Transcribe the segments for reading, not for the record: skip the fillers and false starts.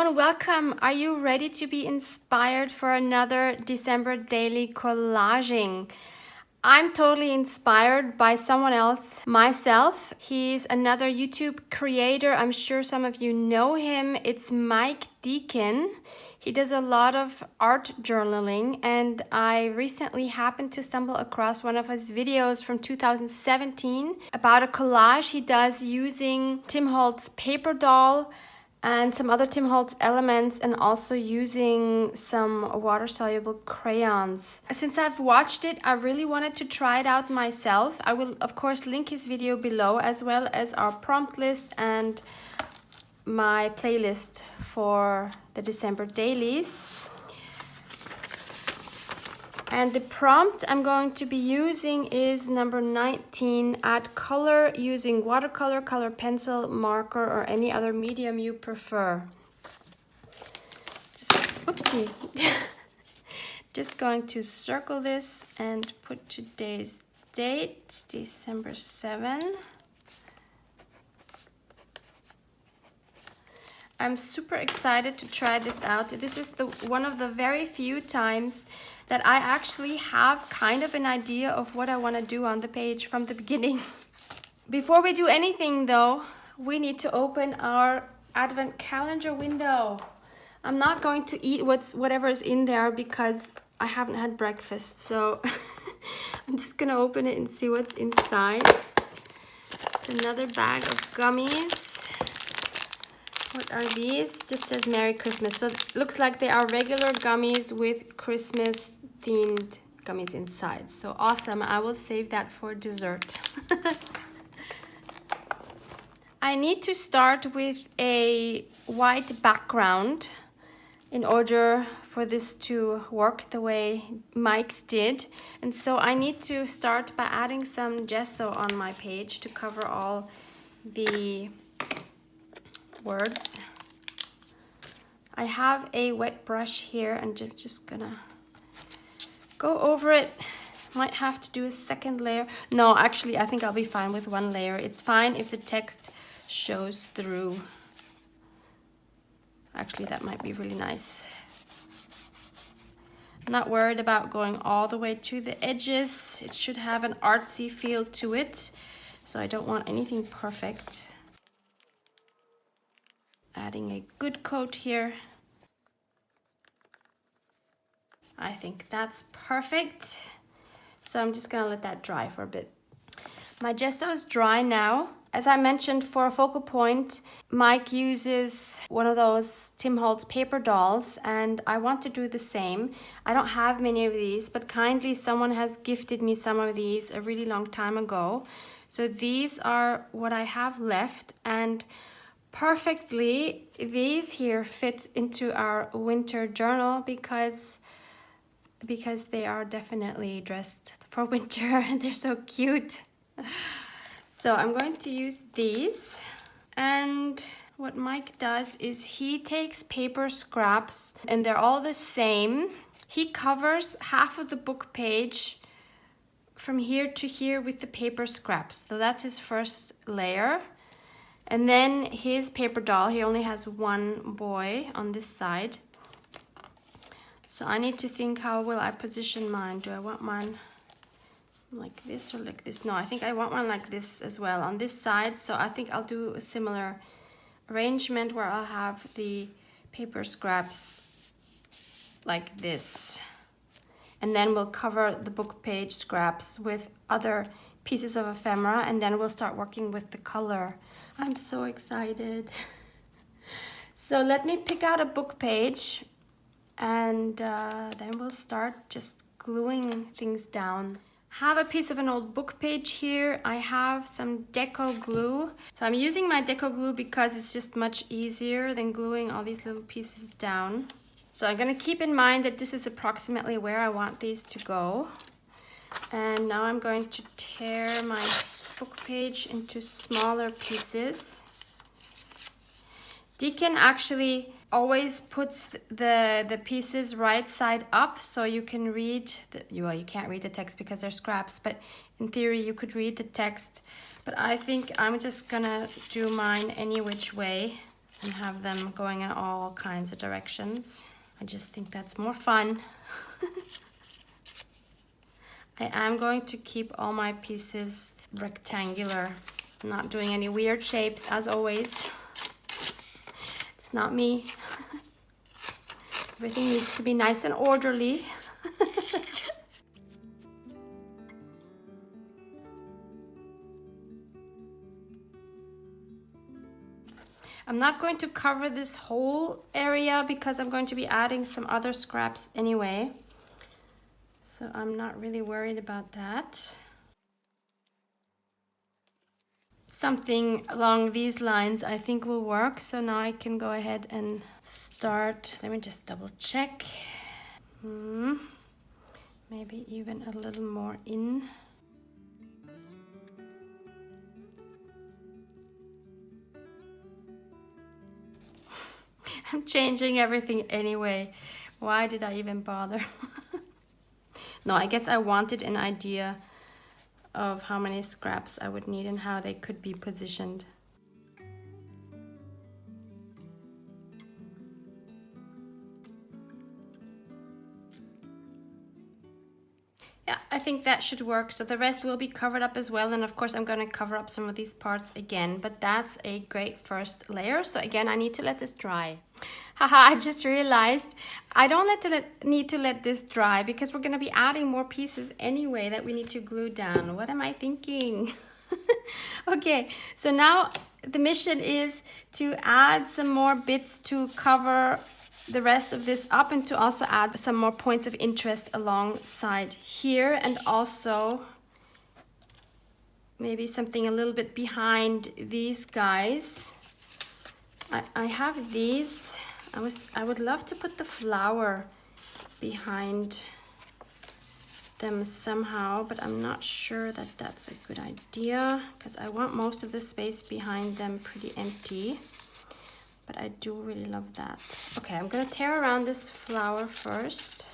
everyone, welcome. Are you ready to be inspired for another December daily collaging? I'm totally inspired by someone else, myself. He's another YouTube creator. I'm sure some of you know him. It's Mike Deacon. He does a lot of art journaling, and I recently happened to stumble across one of his videos from 2017 about a collage he does using Tim Holtz paper doll and some other Tim Holtz elements, and also using some water-soluble crayons. Since I've watched it, I really wanted to try it out myself. I will, of course, link his video below, as well as our prompt list and my playlist for the December dailies. And the prompt I'm going to be using is number 19. Add color using watercolor, color pencil, marker, or any other medium you prefer. Oopsie. Just going to circle this and put today's date, December 7. I'm super excited to try this out. This is one of the very few times that I actually have kind of an idea of what I want to do on the page from the beginning. Before we do anything though, we need to open our advent calendar window. I'm not going to eat whatever is in there because I haven't had breakfast, so I'm just gonna open it and see what's inside. It's another bag of gummies. What are these? Just says Merry Christmas. So it looks like they are regular gummies with Christmas themed gummies inside. So awesome. I will save that for dessert. I need to start with a white background in order for this to work the way Mike's did. And so I need to start by adding some gesso on my page to cover all the words. I have a wet brush here and I'm just gonna go over it. Might have to do a second layer. No, actually, I think I'll be fine with one layer. It's fine if the text shows through. Actually, that might be really nice. I'm not worried about going all the way to the edges. It should have an artsy feel to it, so I don't want anything perfect. Adding a good coat here. I think that's perfect. So I'm just gonna let that dry for a bit. My gesso is dry now. As I mentioned, for a focal point, Mike uses one of those Tim Holtz paper dolls, and I want to do the same. I don't have many of these, but kindly someone has gifted me some of these a really long time ago. So these are what I have left, and perfectly these here fit into our winter journal because they are definitely dressed for winter. They're so cute. So I'm going to use these, and what Mike does is he takes paper scraps, and they're all the same. He covers half of the book page from here to here with the paper scraps. So that's his first layer. And then his paper doll, he only has one boy on this side. So I need to think, how will I position mine? Do I want mine like this or like this? No, I think I want one like this as well on this side. So I think I'll do a similar arrangement where I'll have the paper scraps like this. And then we'll cover the book page scraps with other pieces of ephemera, and then we'll start working with the color. I'm so excited. So let me pick out a book page, and then we'll start just gluing things down. Have a piece of an old book page here. I have some deco glue. So I'm using my deco glue because it's just much easier than gluing all these little pieces down. So I'm gonna keep in mind that this is approximately where I want these to go. And now I'm going to tear my book page into smaller pieces. Deacon actually always puts the pieces right side up, so you can read, well, you can't read the text because they're scraps, but in theory you could read the text. But I think I'm just gonna do mine any which way. and have them going in all kinds of directions. I just think that's more fun. I am going to keep all my pieces rectangular. I'm not doing any weird shapes as always. It's not me. Everything needs to be nice and orderly. I'm not going to cover this whole area because I'm going to be adding some other scraps anyway. So I'm not really worried about that. Something along these lines I think will work. So now I can go ahead and start. Let me just double check. Maybe even a little more in. I'm changing everything anyway. Why did I even bother? No, I guess I wanted an idea of how many scraps I would need and how they could be positioned. Yeah, I think that should work. So the rest will be covered up as well. And of course, I'm going to cover up some of these parts again. But that's a great first layer. So again, I need to let this dry. Haha, I just realized I don't need to let this dry because we're going to be adding more pieces anyway that we need to glue down. What am I thinking? Okay, so now the mission is to add some more bits to cover the rest of this up and to also add some more points of interest alongside here, and also maybe something a little bit behind these guys. I have these. I would love to put the flower behind them somehow, but I'm not sure that that's a good idea because I want most of the space behind them pretty empty. But I do really love that. Okay, I'm gonna tear around this flower first.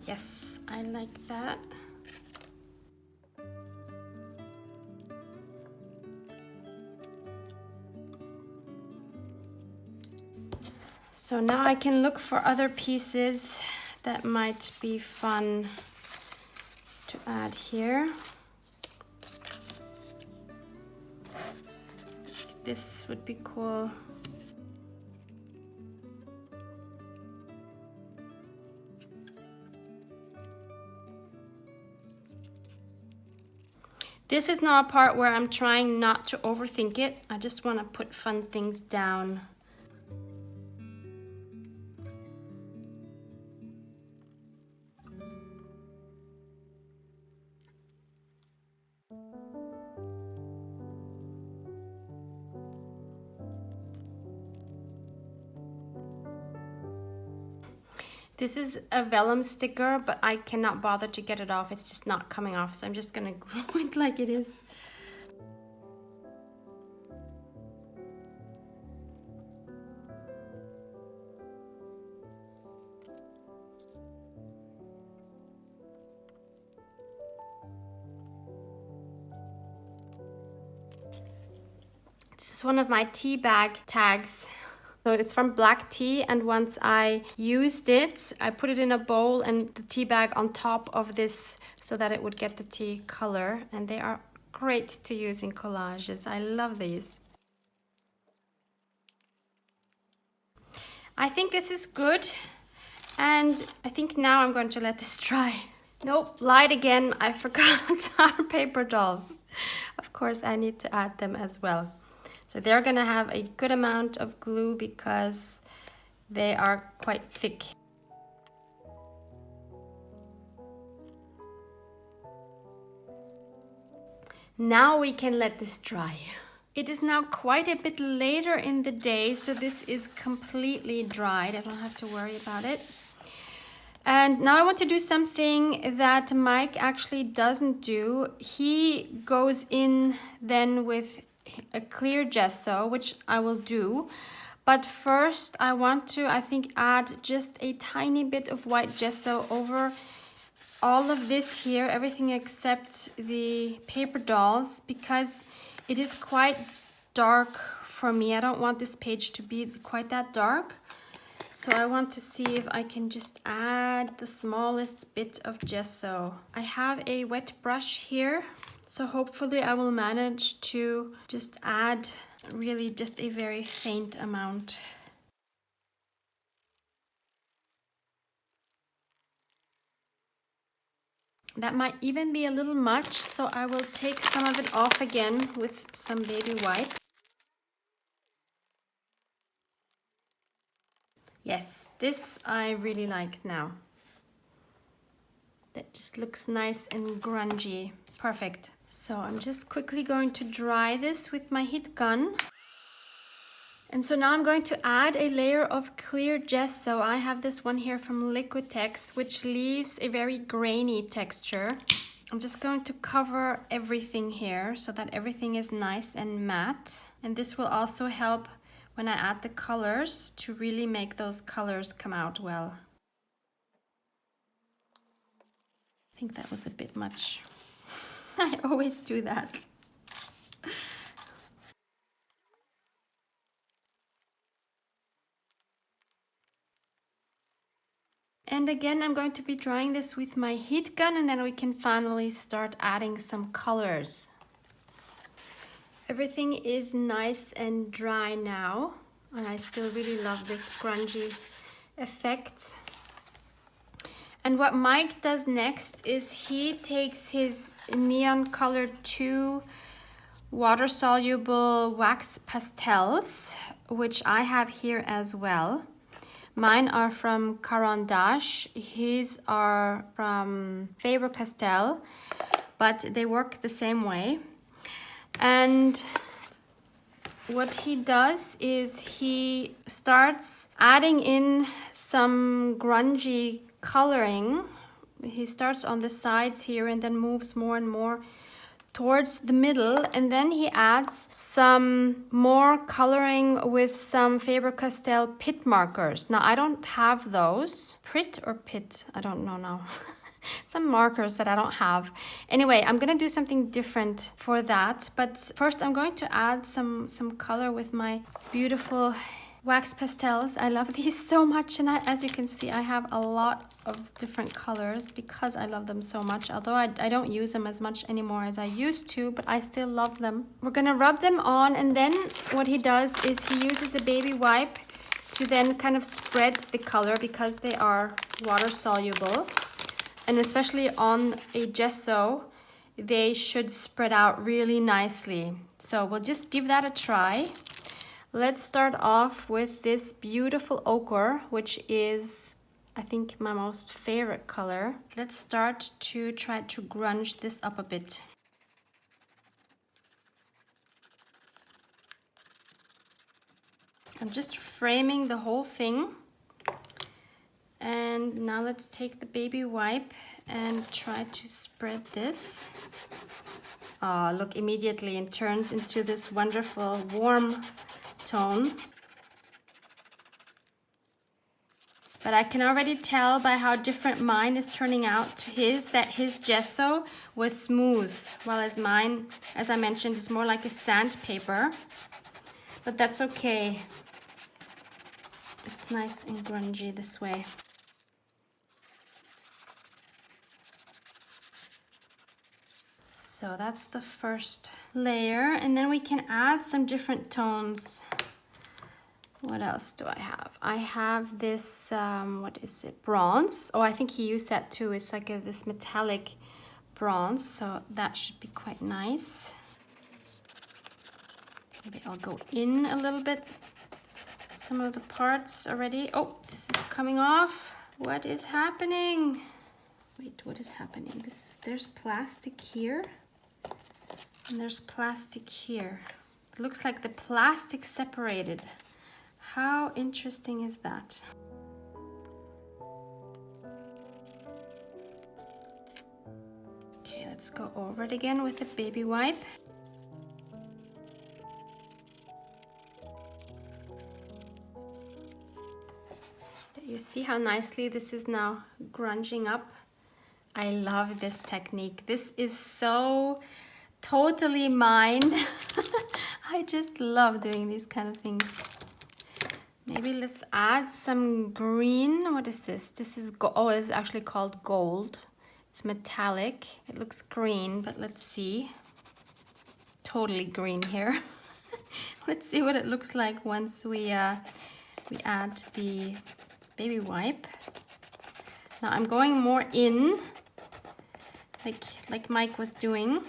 Yes, I like that. So now I can look for other pieces that might be fun to add here. This would be cool. This is now a part where I'm trying not to overthink it. I just want to put fun things down. This is a vellum sticker, but I cannot bother to get it off. It's just not coming off, so I'm just gonna glue it like it is. This is one of my tea bag tags. So it's from black tea, and once I used it, I put it in a bowl and the tea bag on top of this so that it would get the tea color, and they are great to use in collages. I love these. I think this is good, and I think now I'm going to let this dry. Nope, lied again. I forgot our paper dolls. Of course, I need to add them as well. So they're gonna have a good amount of glue because they are quite thick. Now we can let this dry. It is now quite a bit later in the day, so this is completely dried. I don't have to worry about it. And now I want to do something that Mike actually doesn't do. He goes in then with a clear gesso, which I will do. But first I want to, I think, add just a tiny bit of white gesso over all of this here, everything except the paper dolls, because It is quite dark for me. I don't want this page to be quite that dark. So I want to see if I can just add the smallest bit of gesso. I have a wet brush here, so hopefully I will manage to just add really just a very faint amount. That might even be a little much, so I will take some of it off again with some baby wipe. Yes, this I really like now. That just looks nice and grungy. Perfect. So I'm just quickly going to dry this with my heat gun. And so now I'm going to add a layer of clear gesso. I have this one here from Liquitex, which leaves a very grainy texture. I'm just going to cover everything here so that everything is nice and matte. And this will also help when I add the colors to really make those colors come out well. I think that was a bit much. I always do that. And again, I'm going to be drying this with my heat gun, and then we can finally start adding some colors. Everything is nice and dry now, and I still really love this grungy effect. And what Mike does next is he takes his neon colored 2 water-soluble wax pastels, which I have here as well. Mine are from Caran d'Ache, his are from Faber-Castell, but they work the same way. And what he does is he starts adding in some grungy coloring. He starts on the sides here and then moves more and more towards the middle, and then he adds some more coloring with some Faber-Castell pit markers. Now I don't have those. Prit or pit? I don't know now. Some markers that I don't have. Anyway, I'm gonna do something different for that, but first I'm going to add some color with my beautiful wax pastels. I love these so much, and as you can see, I have a lot of different colors because I love them so much, although I don't use them as much anymore as I used to, but I still love them. We're gonna rub them on, and then what he does is he uses a baby wipe to then kind of spread the color because they are water soluble, and especially on a gesso they should spread out really nicely. So we'll just give that a try. Let's start off with this beautiful ochre, which is, I think, my most favorite color. Let's start to try to grunge this up a bit. I'm just framing the whole thing. And now let's take the baby wipe and try to spread this. Oh, look, immediately it turns into this wonderful warm tone. But I can already tell by how different mine is turning out to his, that his gesso was smooth, while as mine, as I mentioned, is more like a sandpaper. But that's okay. It's nice and grungy this way. So that's the first layer, and then we can add some different tones. What else do I have? I have this, what is it? Bronze. Oh, I think he used that too. It's like this metallic bronze, so that should be quite nice. Maybe I'll go in a little bit. Some of the parts already. Oh, this is coming off. What is happening? Wait, what is happening? There's plastic here, and there's plastic here. It looks like the plastic separated. How interesting is that? Okay, let's go over it again with a baby wipe. You see how nicely this is now grunging up? I love this technique. This is so totally mine. I just love doing these kind of things. Maybe let's add some green. What is this? This is oh, it's actually called gold. It's metallic. It looks green, but let's see. Totally green here. Let's see what it looks like once we add the baby wipe. Now I'm going more in, like Mike was doing.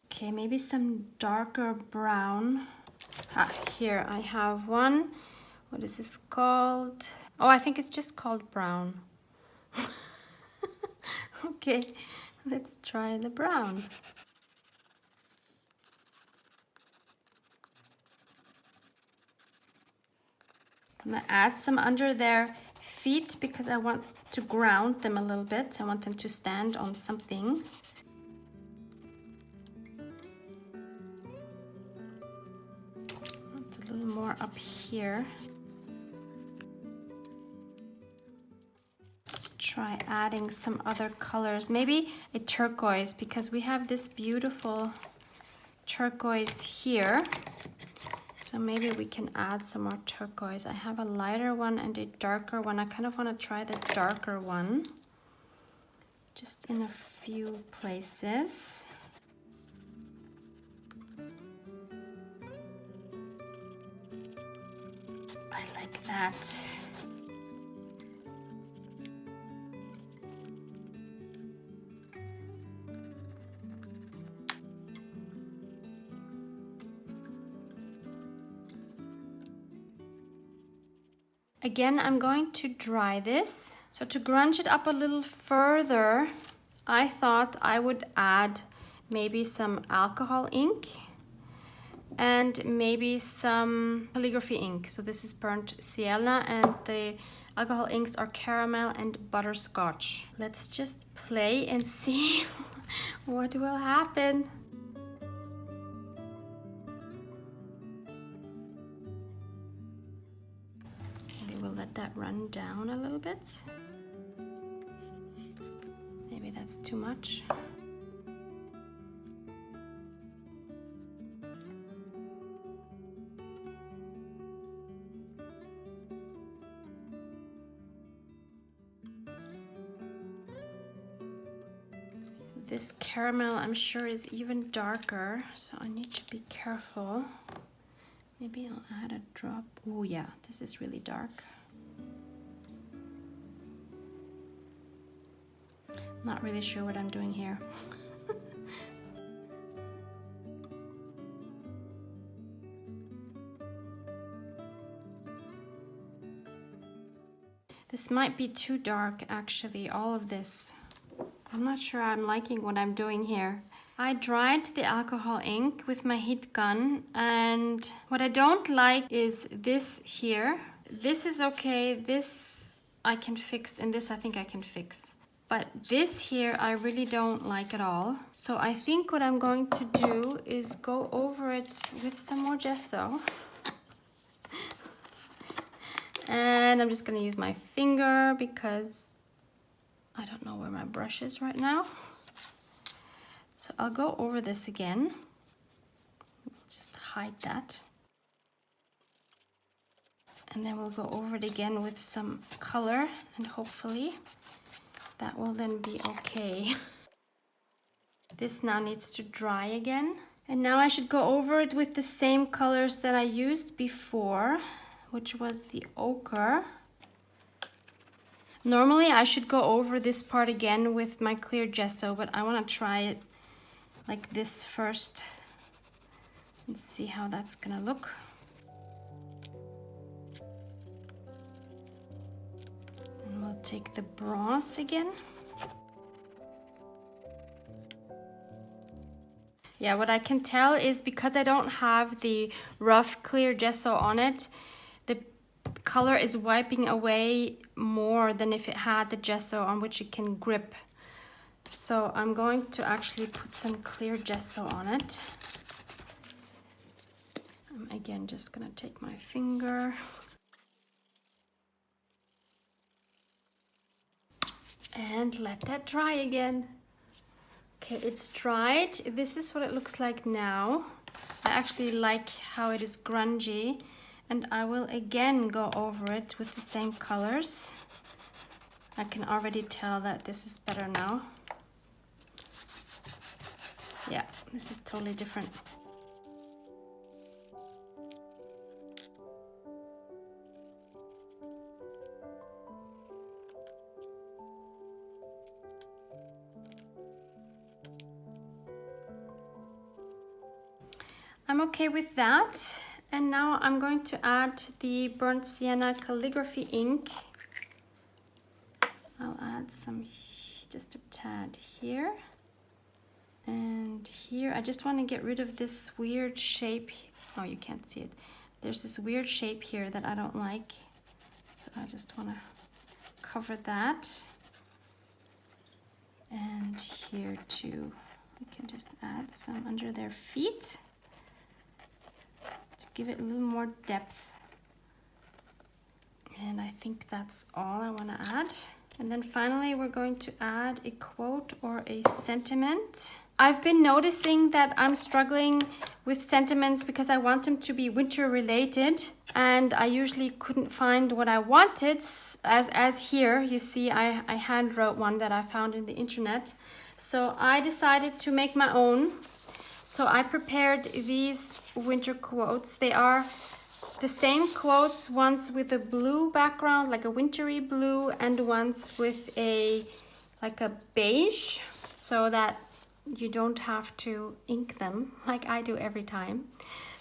Okay, maybe some darker brown. Here I have one. What is this called? Oh, I think it's just called brown. Okay, let's try the brown. I'm gonna add some under their feet because I want to ground them a little bit. I want them to stand on something. It's a little more up here. Let's try adding some other colors. Maybe a turquoise, because we have this beautiful turquoise here. So maybe we can add some more turquoise. I have a lighter one and a darker one. I kind of want to try the darker one, just in a few places. I like that. Again, I'm going to dry this. So to grunge it up a little further, I thought I would add maybe some alcohol ink and maybe some calligraphy ink. So this is burnt sienna and the alcohol inks are caramel and butterscotch. Let's just play and see what will happen. Let that run down a little bit. Maybe that's too much. This caramel, I'm sure, is even darker, so I need to be careful. Maybe I'll add a drop. Oh yeah, this is really dark. Not really sure what I'm doing here. This might be too dark, actually, all of this. I'm not sure I'm liking what I'm doing here. I dried the alcohol ink with my heat gun, and what I don't like is this here. This is okay, this I can fix, and this I think I can fix. But this here, I really don't like at all. So I think what I'm going to do is go over it with some more gesso. And I'm just gonna use my finger because I don't know where my brush is right now. So I'll go over this again. Just hide that. And then we'll go over it again with some color, and hopefully that will then be okay. This now needs to dry again. And now I should go over it with the same colors that I used before, which was the ochre. Normally I should go over this part again with my clear gesso, but I want to try it like this first and see how that's gonna look. And we'll take the bronze again. Yeah, what I can tell is because I don't have the rough clear gesso on it, the color is wiping away more than if it had the gesso on which it can grip. So I'm going to actually put some clear gesso on it. again, just gonna take my finger and let that dry again. Okay, it's dried. This is what it looks like now. I actually like how it is grungy, and I will again go over it with the same colors. I can already tell that this is better now. Yeah, this is totally different. I'm okay with that. And now I'm going to add the burnt sienna calligraphy ink. I'll add some, just a tad here. And here, I just want to get rid of this weird shape. Oh, you can't see it. There's this weird shape here that I don't like. So I just want to cover that. And here too, I can just add some under their feet to give it a little more depth. And I think that's all I want to add. And then finally, we're going to add a quote or a sentiment. I've been noticing that I'm struggling with sentiments because I want them to be winter related, and I usually couldn't find what I wanted. As here, you see, I hand wrote one that I found in the internet. So I decided to make my own. So I prepared these winter quotes. They are the same quotes, once with a blue background, like a wintry blue, and once with like a beige, so that you don't have to ink them like I do every time.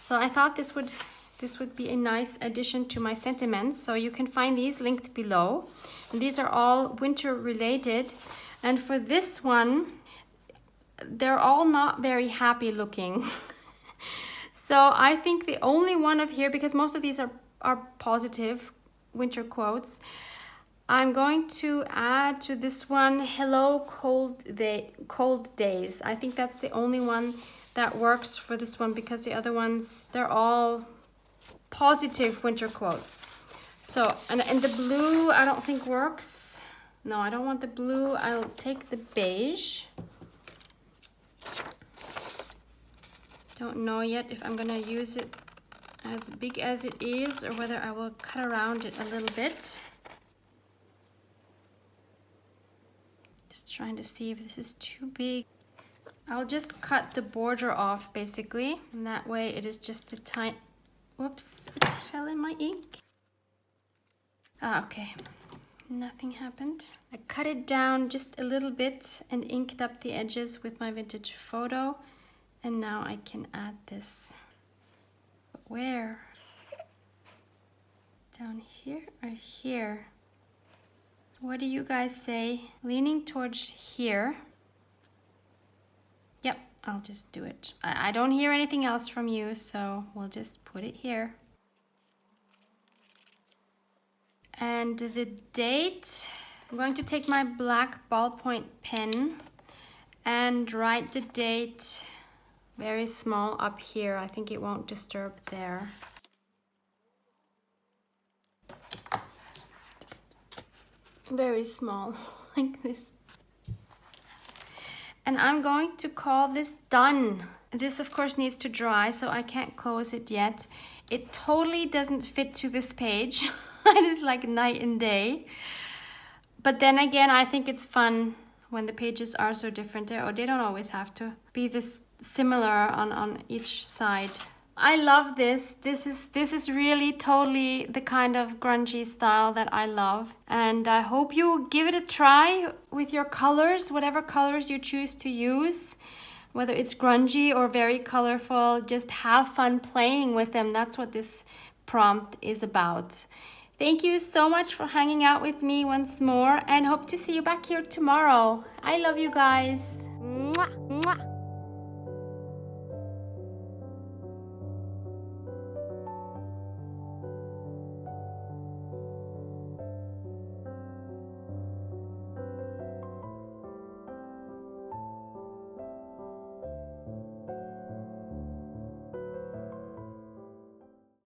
So I thought this would be a nice addition to my sentiments. So you can find these linked below. And these are all winter related. And for this one, they're all not very happy looking. So I think the only one of here, because most of these are positive winter quotes, I'm going to add to this one, hello cold days. I think that's the only one that works for this one, because the other ones, they're all positive winter quotes. So, and the blue I don't think works. No, I don't want the blue. I'll take the beige. Don't know yet if I'm gonna use it as big as it is or whether I will cut around it a little bit. Just trying to see if this is too big. I'll just cut the border off basically, and that way it is just the tiny, whoops, it fell in my ink. Ah, okay, nothing happened. I cut it down just a little bit and inked up the edges with my vintage photo. And now I can add this. But where? Down here or here? What do you guys say? Leaning towards here. Yep, I'll just do it. I don't hear anything else from you, so we'll just put it here. And the date, I'm going to take my black ballpoint pen and write the date very small up here. I think it won't disturb there. Just very small, like this. And I'm going to call this done. This of course needs to dry, so I can't close it yet. It totally doesn't fit to this page. It is like night and day. But then again, I think it's fun when the pages are so different. They don't always have to be this similar on each side. I love this. This is really totally the kind of grungy style that I love. And I hope you give it a try with your colors, whatever colors you choose to use. Whether it's grungy or very colorful, just have fun playing with them. That's what this prompt is about. Thank you so much for hanging out with me once more, and hope to see you back here tomorrow. I love you guys. Mwah, mwah.